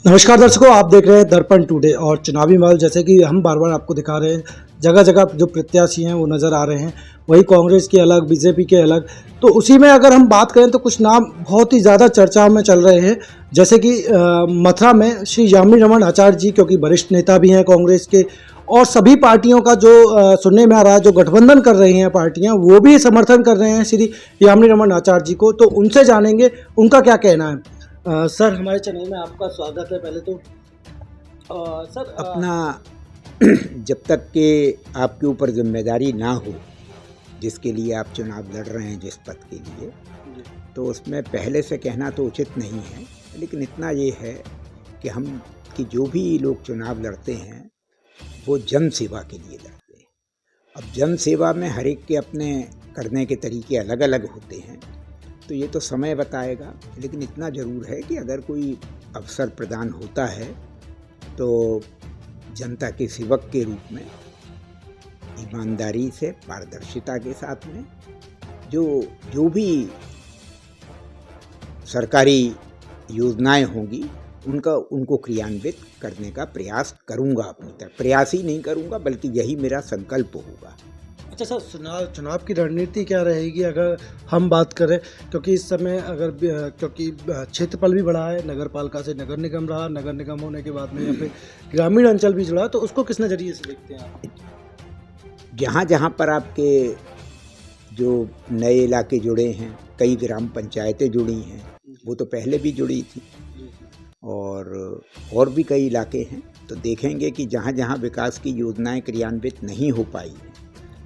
नमस्कार दर्शकों, आप देख रहे हैं दर्पण टुडे और चुनावी माहौल जैसे कि हम बार बार आपको दिखा रहे हैं। जगह जगह जो प्रत्याशी हैं वो नज़र आ रहे हैं, वही कांग्रेस के अलग, बीजेपी के अलग। तो उसी में अगर हम बात करें तो कुछ नाम बहुत ही ज़्यादा चर्चा में चल रहे हैं, जैसे कि मथुरा में श्री यामिनी रमन आचार्य जी, क्योंकि वरिष्ठ नेता भी हैं कांग्रेस के। और सभी पार्टियों का जो सुनने में आ रहा है, जो गठबंधन कर रही हैं पार्टियां, वो भी समर्थन कर रहे हैं श्री यामिनी रमन आचार्य जी को। तो उनसे जानेंगे उनका क्या कहना है। सर, हमारे चैनल में आपका स्वागत है। पहले तो सर अपना जब तक कि आपके ऊपर जिम्मेदारी ना हो, जिसके लिए आप चुनाव लड़ रहे हैं, जिस पद के लिए, तो उसमें पहले से कहना तो उचित नहीं है। लेकिन इतना ये है कि हम कि जो भी लोग चुनाव लड़ते हैं वो जन सेवा के लिए लड़ते हैं। अब जन सेवा में हर एक के अपने करने के तरीके अलग अलग होते हैं, तो ये तो समय बताएगा। लेकिन इतना ज़रूर है कि अगर कोई अवसर प्रदान होता है तो जनता के सेवक के रूप में ईमानदारी से, पारदर्शिता के साथ में जो भी सरकारी योजनाएं होंगी उनको क्रियान्वित करने का प्रयास करूंगा। अपनी तरफ प्रयास ही नहीं करूंगा, बल्कि यही मेरा संकल्प होगा। अच्छा सर, चुनाव की रणनीति क्या रहेगी अगर हम बात करें? क्योंकि इस समय क्योंकि क्षेत्रफल भी बढ़ा है, नगर पालिका से नगर निगम रहा, नगर निगम होने के बाद में यहाँ पे ग्रामीण अंचल भी जुड़ा, तो उसको किस नज़रिए से देखते हैं आप? जहाँ जहाँ पर आपके जो नए इलाके जुड़े हैं, कई ग्राम पंचायतें जुड़ी हैं, वो तो पहले भी जुड़ी थी, और भी कई इलाके हैं। तो देखेंगे कि जहाँ जहाँ विकास की योजनाएं क्रियान्वित नहीं हो पाई,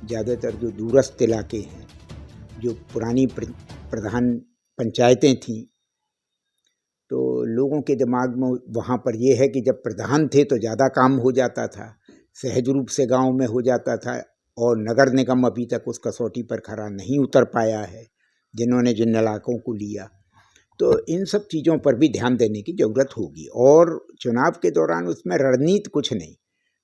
ज़्यादातर जो दूरस्थ इलाके हैं, जो पुरानी प्रधान पंचायतें थीं, तो लोगों के दिमाग में वहाँ पर ये है कि जब प्रधान थे तो ज़्यादा काम हो जाता था, सहज रूप से गांव में हो जाता था, और नगर निगम अभी तक उस कसौटी पर खरा नहीं उतर पाया है जिन्होंने जिन इलाकों को लिया। तो इन सब चीज़ों पर भी ध्यान देने की ज़रूरत होगी। और चुनाव के दौरान उसमें रणनीति कुछ नहीं,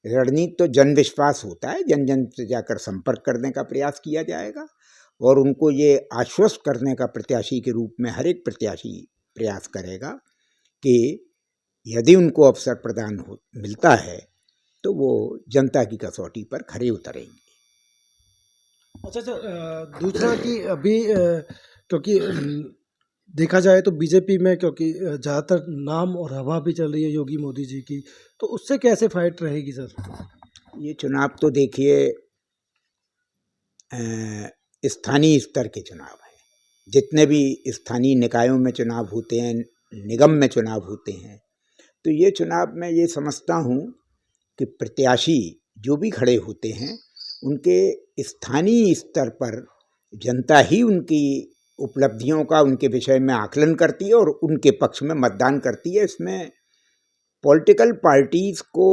रणनीति तो जन विश्वास होता है। जन जन से जाकर संपर्क करने का प्रयास किया जाएगा और उनको ये आश्वस्त करने का प्रत्याशी के रूप में हर एक प्रत्याशी प्रयास करेगा कि यदि उनको अवसर प्रदान मिलता है तो वो जनता की कसौटी पर खरे उतरेंगे। अच्छा सर, दूसरा कि अभी क्योंकि देखा जाए तो बीजेपी में, क्योंकि ज़्यादातर नाम और हवा भी चल रही है योगी मोदी जी की, तो उससे कैसे फाइट रहेगी सर? ये चुनाव तो देखिए स्थानीय स्तर के चुनाव हैं। जितने भी स्थानीय निकायों में चुनाव होते हैं, निगम में चुनाव होते हैं, तो ये चुनाव मैं ये समझता हूँ कि प्रत्याशी जो भी खड़े होते हैं उनके स्थानीय स्तर पर जनता ही उनकी उपलब्धियों का उनके विषय में आकलन करती है और उनके पक्ष में मतदान करती है। इसमें पॉलिटिकल पार्टीज़ को,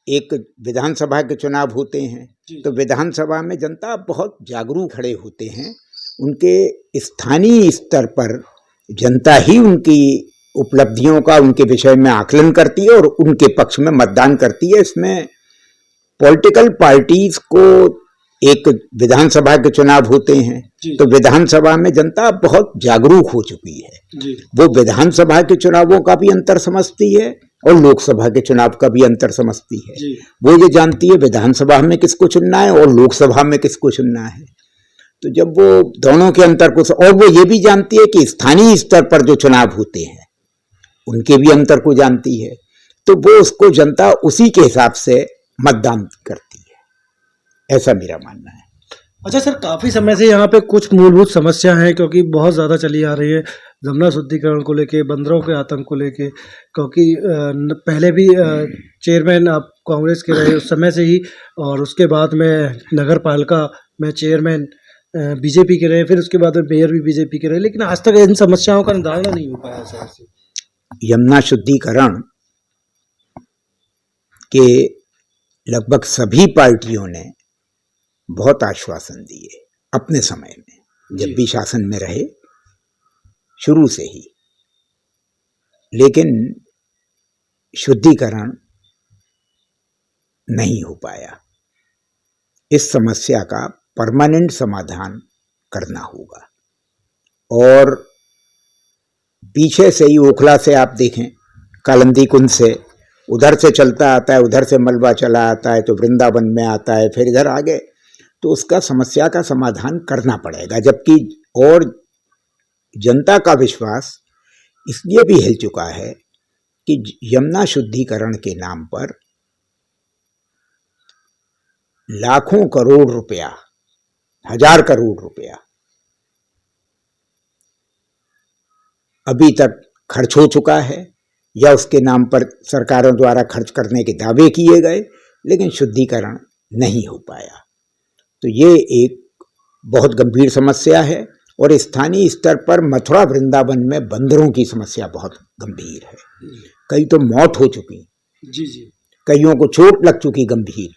एक विधानसभा के चुनाव होते हैं तो विधानसभा में जनता बहुत जागरूक खड़े होते हैं, उनके स्थानीय स्तर पर जनता ही उनकी उपलब्धियों का उनके विषय में आकलन करती है और उनके पक्ष में मतदान करती है। इसमें पॉलिटिकल पार्टीज़ को, एक विधानसभा के चुनाव होते हैं तो विधानसभा में जनता बहुत जागरूक हो चुकी है। वो विधानसभा के चुनावों का भी अंतर समझती है और लोकसभा के चुनाव का भी अंतर समझती है। वो ये जानती है विधानसभा में किसको चुनना है और लोकसभा में किसको चुनना है। तो जब वो दोनों के अंतर को, और वो ये भी जानती है कि स्थानीय स्तर पर जो चुनाव होते हैं उनके भी अंतर को जानती है, तो वो उसको जनता उसी के हिसाब से मतदान करती है, ऐसा मेरा मानना है। अच्छा सर, काफ़ी समय से यहाँ पे कुछ मूलभूत समस्या है, क्योंकि बहुत ज़्यादा चली आ रही है जमुना शुद्धिकरण को लेके, बंदरों के आतंक को लेके। क्योंकि पहले भी चेयरमैन आप कांग्रेस के रहे उस समय से ही, और उसके बाद में नगर पालिका में चेयरमैन बीजेपी के रहे, फिर उसके बाद में मेयर भी बीजेपी के रहे, लेकिन आज तक इन समस्याओं का निदान नहीं हो पाया सर से। यमुना शुद्धिकरण के लगभग सभी पार्टियों ने बहुत आश्वासन दिए अपने समय में, जब भी शासन में रहे, शुरू से ही, लेकिन शुद्धिकरण नहीं हो पाया। इस समस्या का परमानेंट समाधान करना होगा। और पीछे से ही ओखला से आप देखें, कालिंदी कुंज से उधर से चलता आता है, उधर से मलबा चला आता है तो वृंदावन में आता है, फिर इधर आगे, तो उसका समस्या का समाधान करना पड़ेगा। जबकि और जनता का विश्वास इसलिए भी हिल चुका है कि यमुना शुद्धिकरण के नाम पर लाखों करोड़ रुपया, 1000 करोड़ रुपया अभी तक खर्च हो चुका है, या उसके नाम पर सरकारों द्वारा खर्च करने के दावे किए गए, लेकिन शुद्धिकरण नहीं हो पाया। तो ये एक बहुत गंभीर समस्या है। और स्थानीय स्तर पर मथुरा वृंदावन में बंदरों की समस्या बहुत गंभीर है। कई तो मौत हो चुकी, जी जी, कईयों को चोट लग चुकी गंभीर।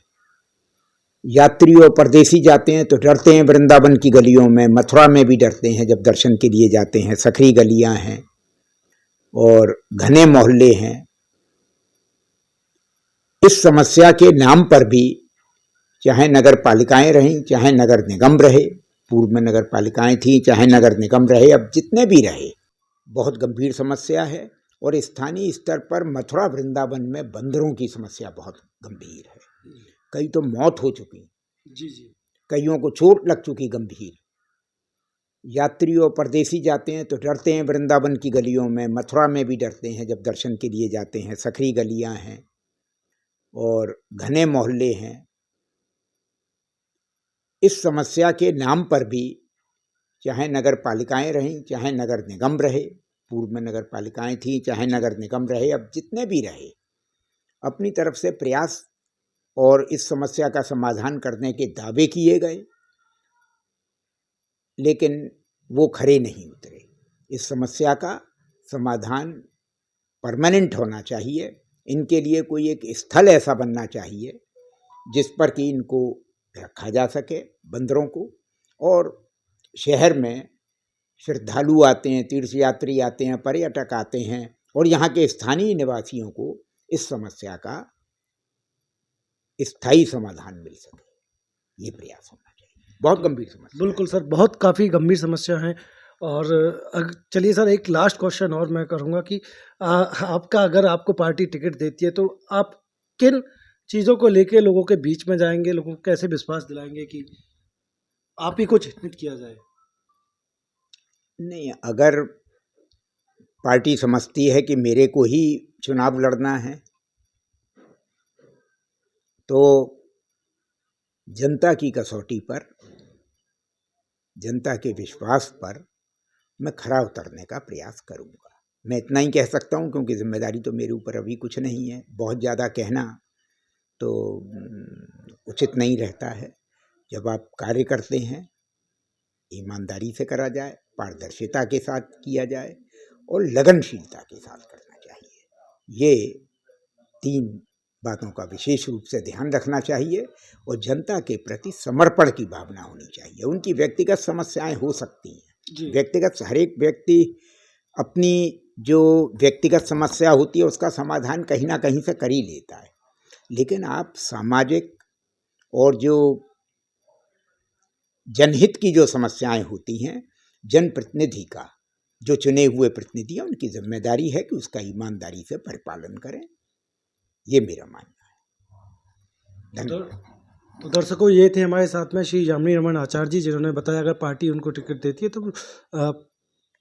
यात्री और परदेसी जाते हैं तो डरते हैं वृंदावन की गलियों में, मथुरा में भी डरते हैं जब दर्शन के लिए जाते हैं। सकरी गलियां हैं और घने मोहल्ले हैं। इस समस्या के नाम पर भी चाहे नगर पालिकाएं रहीं, चाहे नगर निगम रहे, पूर्व में नगर पालिकाएं थी, चाहे नगर निगम रहे, अब जितने भी रहे, बहुत गंभीर समस्या है। और स्थानीय स्तर पर मथुरा वृंदावन में बंदरों की समस्या बहुत गंभीर है। कई तो मौत हो चुकी, जी जी, कईयों को चोट लग चुकी गंभीर। यात्री और परदेसी जाते हैं तो डरते हैं वृंदावन की गलियों में, मथुरा में भी डरते हैं जब दर्शन के लिए जाते हैं। सकरी गलियां हैं और घने मोहल्ले हैं। इस समस्या के नाम पर भी चाहे नगर पालिकाएं रहीं, चाहे नगर निगम रहे, पूर्व में नगर पालिकाएं थी, चाहे नगर निगम रहे, अब जितने भी रहे, अपनी तरफ से प्रयास और इस समस्या का समाधान करने के दावे किए गए, लेकिन वो खरे नहीं उतरे। इस समस्या का समाधान परमानेंट होना चाहिए। इनके लिए कोई एक स्थल ऐसा बनना चाहिए जिस पर कि इनको रखा जा सके, बंदरों को। और शहर में श्रद्धालु आते हैं, तीर्थयात्री आते हैं, पर्यटक आते हैं, और यहाँ के स्थानीय निवासियों को इस समस्या का स्थायी समाधान मिल सके, ये प्रयास होना चाहिए। बहुत गंभीर समस्या। बिल्कुल सर, बहुत काफ़ी गंभीर समस्या है। और चलिए सर, एक लास्ट क्वेश्चन और मैं करूँगा कि आपका, अगर आपको पार्टी टिकट देती है तो आप किन चीज़ों को लेके लोगों के बीच में जाएंगे, लोगों को कैसे विश्वास दिलाएंगे कि आप ही को चिन्हित किया जाए? नहीं, अगर पार्टी समझती है कि मेरे को ही चुनाव लड़ना है तो जनता की कसौटी पर, जनता के विश्वास पर मैं खरा उतरने का प्रयास करूंगा। मैं इतना ही कह सकता हूं, क्योंकि जिम्मेदारी तो मेरे ऊपर अभी कुछ नहीं है। बहुत ज़्यादा कहना तो उचित नहीं रहता है। जब आप कार्य करते हैं, ईमानदारी से करा जाए, पारदर्शिता के साथ किया जाए और लगनशीलता के साथ करना चाहिए। ये 3 बातों का विशेष रूप से ध्यान रखना चाहिए। और जनता के प्रति समर्पण की भावना होनी चाहिए। उनकी व्यक्तिगत समस्याएं हो सकती हैं, व्यक्तिगत, हर एक व्यक्ति अपनी जो व्यक्तिगत समस्या होती है उसका समाधान कहीं ना कहीं से कर ही लेता है, लेकिन आप सामाजिक और जो जनहित की जो समस्याएं होती हैं, जनप्रतिनिधि का, जो चुने हुए प्रतिनिधि हैं, उनकी जिम्मेदारी है कि उसका ईमानदारी से परिपालन करें। ये मेरा मानना है। तो दर्शकों, ये थे हमारे साथ में श्री जामनी रमन आचार्य जी, जिन्होंने बताया अगर पार्टी उनको टिकट देती है तो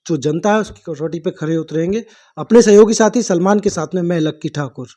जो जनता है उसकी कसौटी पे खरे उतरेंगे। अपने सहयोगी साथी सलमान के साथ में मैं लक्की ठाकुर।